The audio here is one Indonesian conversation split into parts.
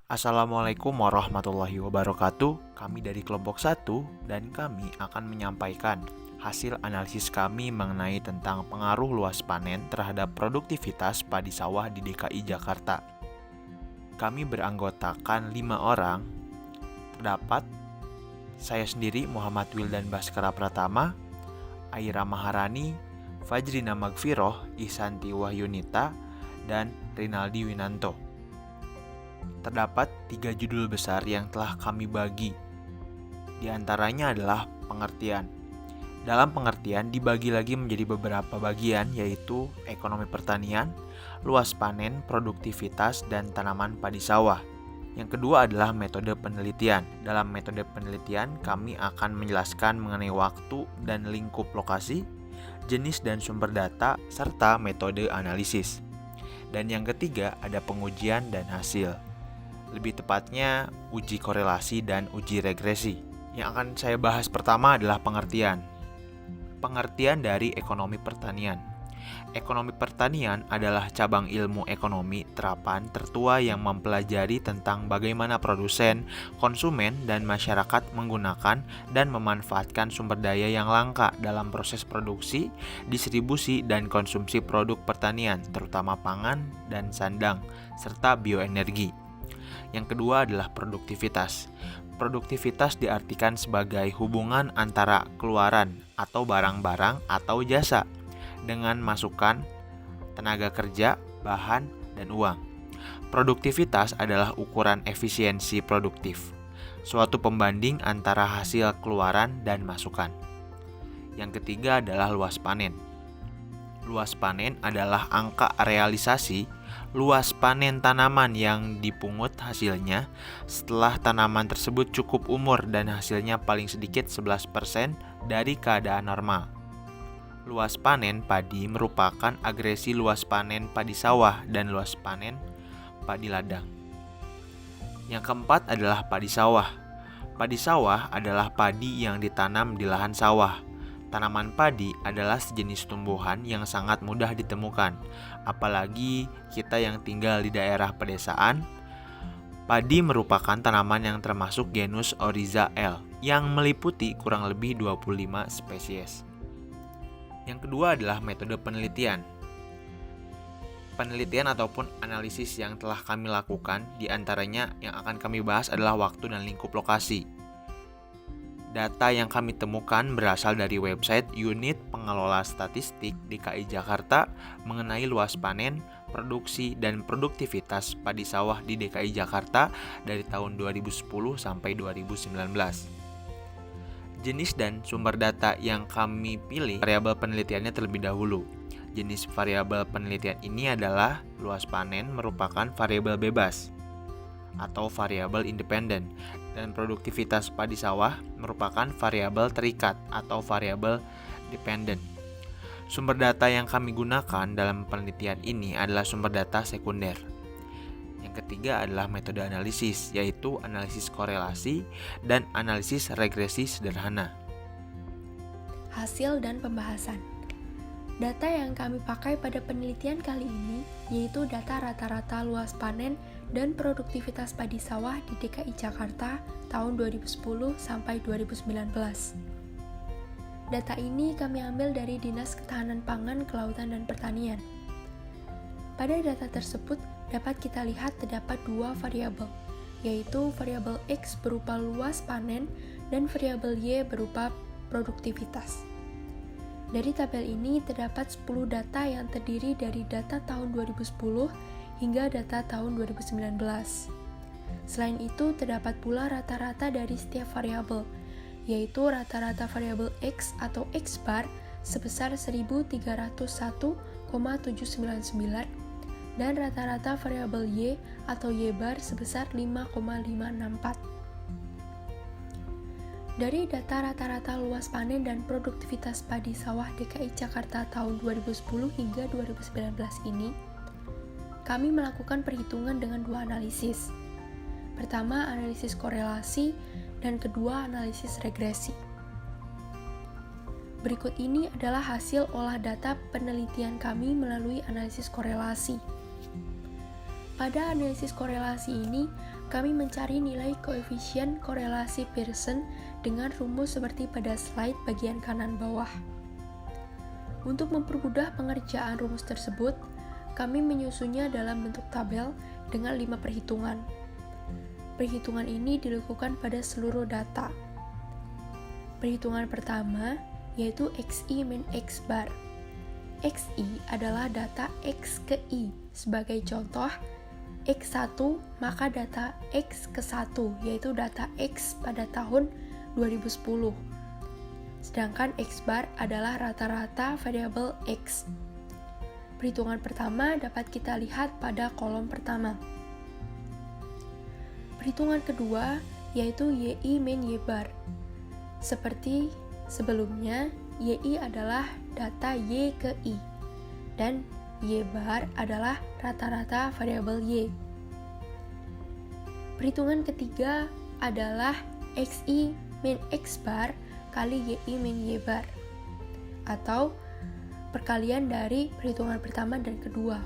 Assalamualaikum warahmatullahi wabarakatuh. Kami dari kelompok 1 dan kami akan menyampaikan hasil analisis kami mengenai tentang pengaruh luas panen terhadap produktivitas padi sawah di DKI Jakarta. Kami beranggotakan 5 orang. Terdapat saya sendiri Muhammad Wildan Baskara Pratama, Aira Maharani, Fajrina Magfiroh, Ihsanti Wahyunita, dan Rinaldi Winanto. Terdapat 3 judul besar yang telah kami bagi. Di antaranya adalah pengertian. Dalam pengertian dibagi lagi menjadi beberapa bagian, yaitu ekonomi pertanian, luas panen, produktivitas, dan tanaman padi sawah. Yang kedua adalah metode penelitian. Dalam metode penelitian kami akan menjelaskan mengenai waktu dan lingkup lokasi, jenis dan sumber data, serta metode analisis. Dan yang ketiga ada pengujian dan hasil. Lebih tepatnya uji korelasi dan uji regresi. Yang akan saya bahas pertama adalah pengertian. Pengertian dari ekonomi pertanian. Ekonomi pertanian adalah cabang ilmu ekonomi terapan tertua yang mempelajari tentang bagaimana produsen, konsumen, dan masyarakat menggunakan dan memanfaatkan sumber daya yang langka dalam proses produksi, distribusi, dan konsumsi produk pertanian, terutama pangan dan sandang, serta bioenergi. Yang kedua adalah produktivitas. Produktivitas diartikan sebagai hubungan antara keluaran atau barang-barang atau jasa dengan masukan tenaga kerja, bahan, dan uang. Produktivitas adalah ukuran efisiensi produktif, suatu pembanding antara hasil keluaran dan masukan. Yang ketiga adalah luas panen. Luas panen adalah angka realisasi luas panen tanaman yang dipungut hasilnya setelah tanaman tersebut cukup umur dan hasilnya paling sedikit 11% dari keadaan normal. Luas panen padi merupakan agresi luas panen padi sawah dan luas panen padi ladang. Yang keempat adalah padi sawah. Padi sawah adalah padi yang ditanam di lahan sawah. Tanaman padi adalah sejenis tumbuhan yang sangat mudah ditemukan, apalagi kita yang tinggal di daerah pedesaan. Padi merupakan tanaman yang termasuk genus Oryza L, yang meliputi kurang lebih 25 spesies. Yang kedua adalah metode penelitian. Penelitian ataupun analisis yang telah kami lakukan, di antaranya yang akan kami bahas adalah waktu dan lingkup lokasi. Data yang kami temukan berasal dari website Unit Pengelola Statistik DKI Jakarta mengenai luas panen, produksi, dan produktivitas padi sawah di DKI Jakarta dari tahun 2010 sampai 2019. Jenis dan sumber data yang kami pilih, variabel penelitiannya terlebih dahulu. Jenis variabel penelitian ini adalah luas panen merupakan variabel bebas atau variabel independen, dan produktivitas padi sawah merupakan variabel terikat atau variabel dependent. Sumber data yang kami gunakan dalam penelitian ini adalah sumber data sekunder. Yang ketiga adalah metode analisis, yaitu analisis korelasi dan analisis regresi sederhana. Hasil dan pembahasan. Data yang kami pakai pada penelitian kali ini yaitu data rata-rata luas panen dan produktivitas padi sawah di DKI Jakarta tahun 2010 sampai 2019. Data ini kami ambil dari Dinas Ketahanan Pangan, Kelautan, dan Pertanian. Pada data tersebut dapat kita lihat terdapat 2 variabel, yaitu variabel X berupa luas panen dan variabel Y berupa produktivitas. Dari tabel ini terdapat 10 data yang terdiri dari data tahun 2010 hingga data tahun 2019. Selain itu, terdapat pula rata-rata dari setiap variabel, yaitu rata-rata variabel X atau X bar sebesar 1301,799 dan rata-rata variabel Y atau Y bar sebesar 5,564. Dari data rata-rata luas panen dan produktivitas padi sawah DKI Jakarta tahun 2010 hingga 2019 ini, kami melakukan perhitungan dengan 2 analisis. Pertama, analisis korelasi, dan kedua, analisis regresi. Berikut ini adalah hasil olah data penelitian kami melalui analisis korelasi. pada analisis korelasi ini, kami mencari nilai koefisien korelasi Pearson dengan rumus seperti pada slide bagian kanan bawah. Untuk mempermudah pengerjaan rumus tersebut, kami menyusunnya dalam bentuk tabel dengan 5 perhitungan. Perhitungan ini dilakukan pada seluruh data. Perhitungan pertama yaitu XI min X bar. XI adalah data X ke I. Sebagai contoh, X1 maka data X ke 1 yaitu data X pada tahun 2010. Sedangkan X bar adalah rata-rata variabel X. Perhitungan pertama dapat kita lihat pada kolom pertama. Perhitungan kedua yaitu YI min Y bar. Seperti sebelumnya, YI adalah data Y ke I dan Y bar adalah rata-rata variabel Y. Perhitungan ketiga adalah XI min X bar kali YI min Y bar atau perkalian dari perhitungan pertama dan kedua.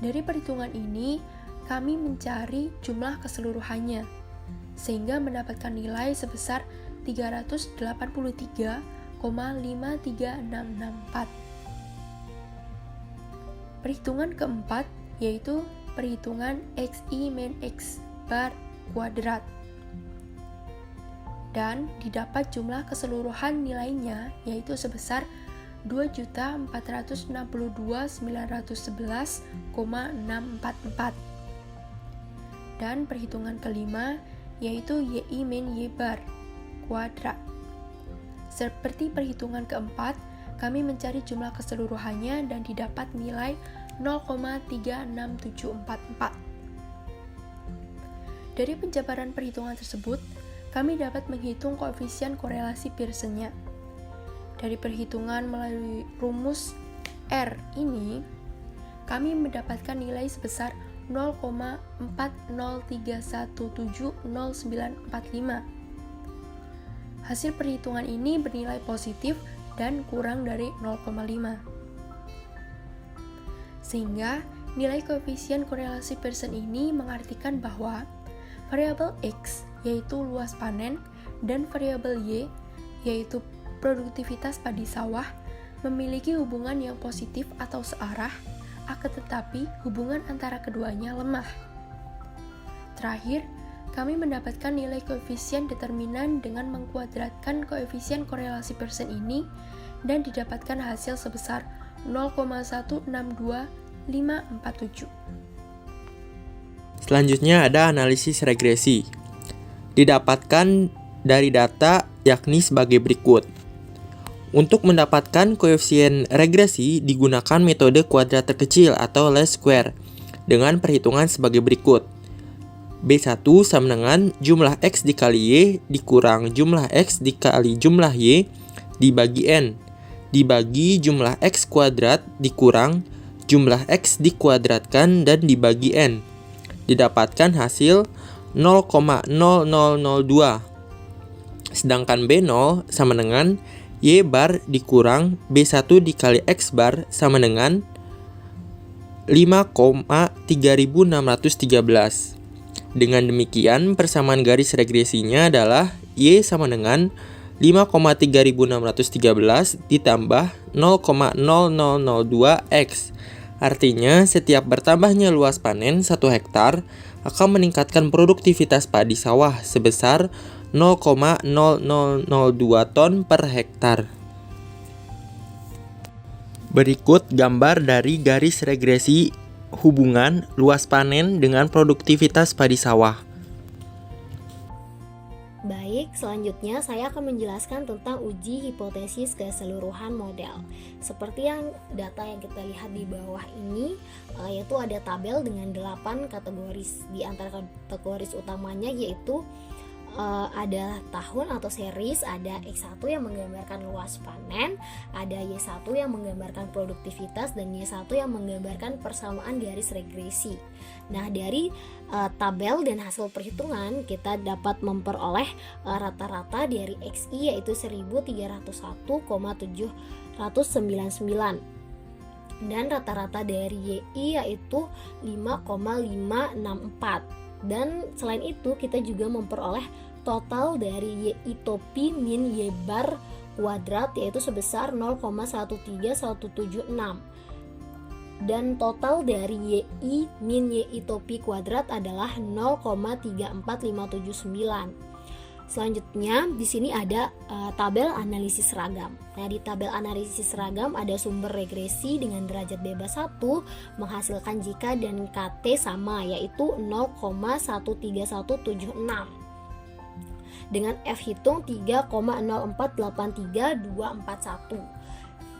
Dari perhitungan ini, kami mencari jumlah keseluruhannya, sehingga mendapatkan nilai sebesar 383,53664. Perhitungan keempat yaitu perhitungan XI min X bar kuadrat. Dan didapat jumlah keseluruhan nilainya yaitu sebesar 2.462.911,644. Dan perhitungan kelima yaitu YI min Y bar kuadrat. Seperti perhitungan keempat, kami mencari jumlah keseluruhannya dan didapat nilai 0,36744. Dari penjabaran perhitungan tersebut, kami dapat menghitung koefisien korelasi Pearson-nya. Dari perhitungan melalui rumus R ini, kami mendapatkan nilai sebesar 0,403170945. Hasil perhitungan ini bernilai positif dan kurang dari 0,5. Sehingga nilai koefisien korelasi Pearson ini mengartikan bahwa variabel X yaitu luas panen dan variabel Y yaitu produktivitas padi sawah memiliki hubungan yang positif atau searah, akan tetapi hubungan antara keduanya lemah. Terakhir, kami mendapatkan nilai koefisien determinan dengan mengkuadratkan koefisien korelasi Pearson ini dan didapatkan hasil sebesar 0,162547. Selanjutnya ada analisis regresi. Didapatkan dari data yakni sebagai berikut. Untuk mendapatkan koefisien regresi digunakan metode kuadrat terkecil atau least square dengan perhitungan sebagai berikut. B1 sama dengan jumlah X dikali Y dikurang jumlah X dikali jumlah Y dibagi N dibagi jumlah X kuadrat dikurang jumlah X dikuadratkan dan dibagi N. Didapatkan hasil 0,0002. Sedangkan B0 sama dengan Y bar dikurang B1 dikali X bar sama dengan 5,3613. Dengan demikian, persamaan garis regresinya adalah Y sama dengan 5,3613 ditambah 0,0002X. Artinya, setiap bertambahnya luas panen 1 hektar akan meningkatkan produktivitas padi sawah sebesar 0,0002 ton per hektar. Berikut gambar dari garis regresi hubungan luas panen dengan produktivitas padi sawah. Baik, selanjutnya saya akan menjelaskan tentang uji hipotesis keseluruhan model. Seperti yang data yang kita lihat di bawah ini, yaitu ada tabel dengan 8 kategoris. Di antara kategoris utamanya yaitu ada tahun atau series, ada X1 yang menggambarkan luas panen, ada Y1 yang menggambarkan produktivitas, dan Y1 yang menggambarkan persamaan garis regresi. Nah, dari tabel dan hasil perhitungan kita dapat memperoleh rata-rata dari XI yaitu 1301,799. dan rata-rata dari YI yaitu 5,564. Dan selain itu kita juga memperoleh total dari YI topi min Y bar kuadrat yaitu sebesar 0,13176. Dan total dari YI min YI topi kuadrat adalah 0,34579. Selanjutnya di sini ada tabel analisis seragam. Nah, di tabel analisis seragam ada sumber regresi dengan derajat bebas 1 menghasilkan jika dan KT sama yaitu 0,13176 dengan F hitung 3,0483241.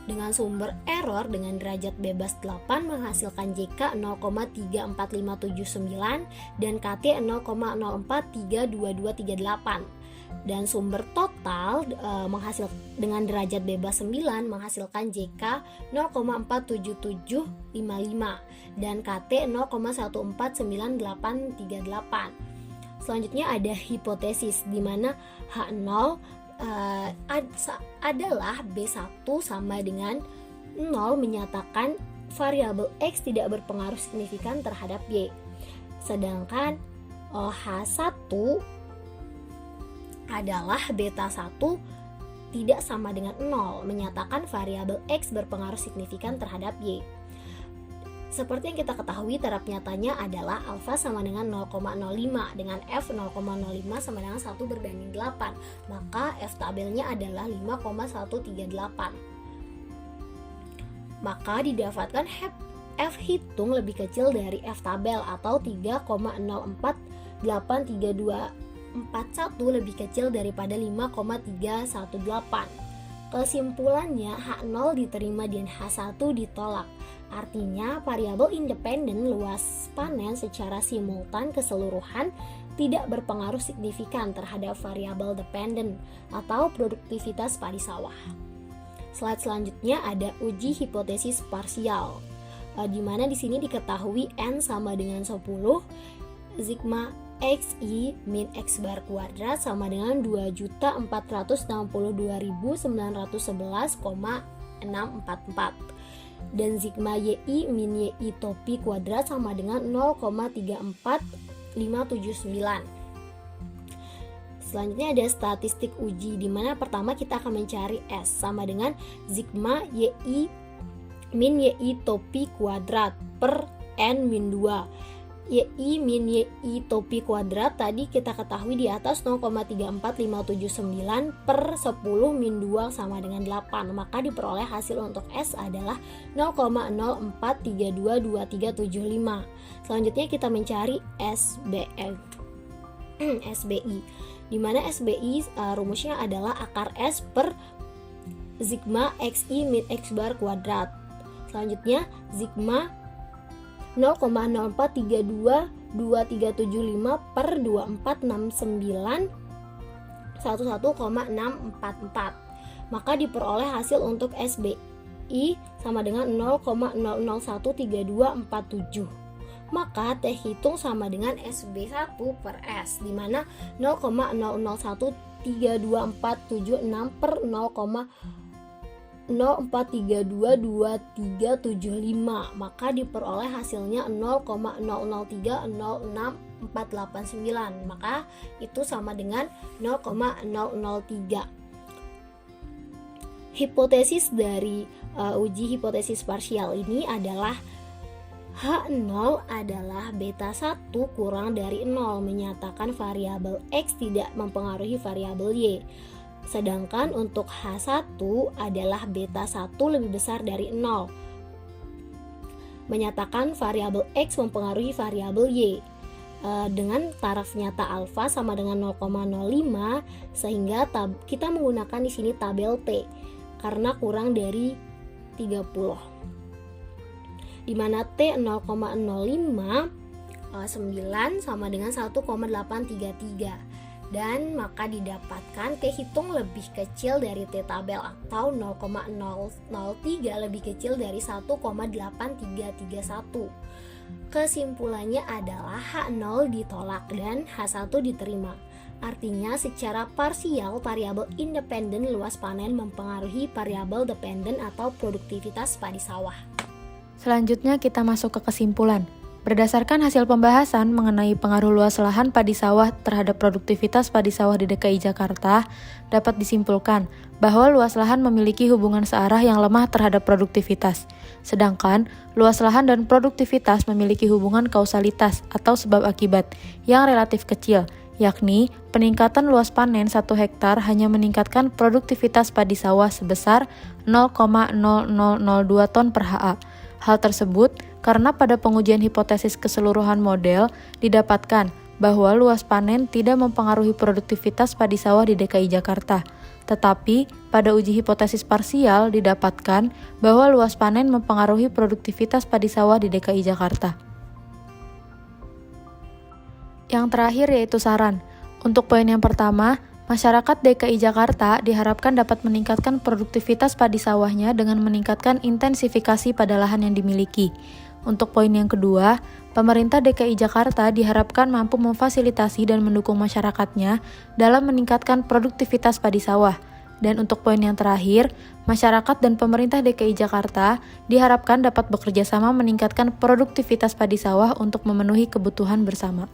Dengan sumber error dengan derajat bebas 8 menghasilkan JK 0,34579 dan KT 0,04322238. Dan sumber total dengan derajat bebas 9 menghasilkan JK 0,47755 dan KT 0,149838. Selanjutnya ada hipotesis di mana H0 adalah B1 sama dengan 0 menyatakan variabel X tidak berpengaruh signifikan terhadap Y. Sedangkan H1 adalah beta 1 tidak sama dengan 0 menyatakan variabel X berpengaruh signifikan terhadap Y. Seperti yang kita ketahui, taraf nyatanya adalah alfa sama dengan 0,05 dengan F 0,05 sama dengan 1 berbanding 8. Maka F tabelnya adalah 5,138. Maka didapatkan F hitung lebih kecil dari F tabel atau 3,0483241 lebih kecil daripada 5,318. Kesimpulannya H0 diterima dan H1 ditolak. Artinya variabel independen luas panen secara simultan keseluruhan tidak berpengaruh signifikan terhadap variabel dependen atau produktivitas padi sawah. Slide selanjutnya ada uji hipotesis parsial, di mana di sini diketahui N sama dengan 10, sigma XI min X bar kuadrat sama dengan 2.462.911,644 dan sigma YI min YI topi kuadrat sama dengan 0,34579. Selanjutnya ada statistik uji di mana pertama kita akan mencari S sama dengan sigma YI min YI topi kuadrat per N min 2. YI min YI topi kuadrat tadi kita ketahui di atas 0,34579 per 10 min 2 sama dengan 8. Maka diperoleh hasil untuk S adalah 0,0432275. Selanjutnya kita mencari SBI di mana SBI rumusnya adalah akar S per sigma XI min X bar kuadrat. Selanjutnya sigma 0,04322375 per 2469 11,644. Maka diperoleh hasil untuk SBI sama dengan 0,0013247. Maka T hitung sama dengan SB1 per S di mana 0,001324776 per 0,04322375. Maka diperoleh hasilnya 0,00306489. Maka itu sama dengan 0,003. Hipotesis dari uji hipotesis parsial ini adalah H0 adalah beta 1 kurang dari 0 menyatakan variabel X tidak mempengaruhi variabel Y. Sedangkan untuk H1 adalah beta 1 lebih besar dari 0 menyatakan variabel X mempengaruhi variabel Y dengan taraf nyata alfa sama dengan 0,05 sehingga kita menggunakan di sini tabel T karena kurang dari 30 di mana T 0,05 9 sama dengan 1,833 dan maka didapatkan T hitung lebih kecil dari T tabel atau 0,003 lebih kecil dari 1,8331. Kesimpulannya adalah H0 ditolak dan H1 diterima. Artinya secara parsial variabel independen luas panen mempengaruhi variabel dependen atau produktivitas padi sawah. Selanjutnya kita masuk ke kesimpulan. Berdasarkan hasil pembahasan mengenai pengaruh luas lahan padi sawah terhadap produktivitas padi sawah di DKI Jakarta, dapat disimpulkan bahwa luas lahan memiliki hubungan searah yang lemah terhadap produktivitas. Sedangkan luas lahan dan produktivitas memiliki hubungan kausalitas atau sebab akibat yang relatif kecil, yakni peningkatan luas panen 1 hektar hanya meningkatkan produktivitas padi sawah sebesar 0,0002 ton per ha. Hal tersebut karena pada pengujian hipotesis keseluruhan model didapatkan bahwa luas panen tidak mempengaruhi produktivitas padi sawah di DKI Jakarta. Tetapi pada uji hipotesis parsial didapatkan bahwa luas panen mempengaruhi produktivitas padi sawah di DKI Jakarta. Yang terakhir yaitu saran. Untuk poin yang pertama, masyarakat DKI Jakarta diharapkan dapat meningkatkan produktivitas padi sawahnya dengan meningkatkan intensifikasi pada lahan yang dimiliki. Untuk poin yang kedua, pemerintah DKI Jakarta diharapkan mampu memfasilitasi dan mendukung masyarakatnya dalam meningkatkan produktivitas padi sawah. Dan untuk poin yang terakhir, masyarakat dan pemerintah DKI Jakarta diharapkan dapat bekerja sama meningkatkan produktivitas padi sawah untuk memenuhi kebutuhan bersama.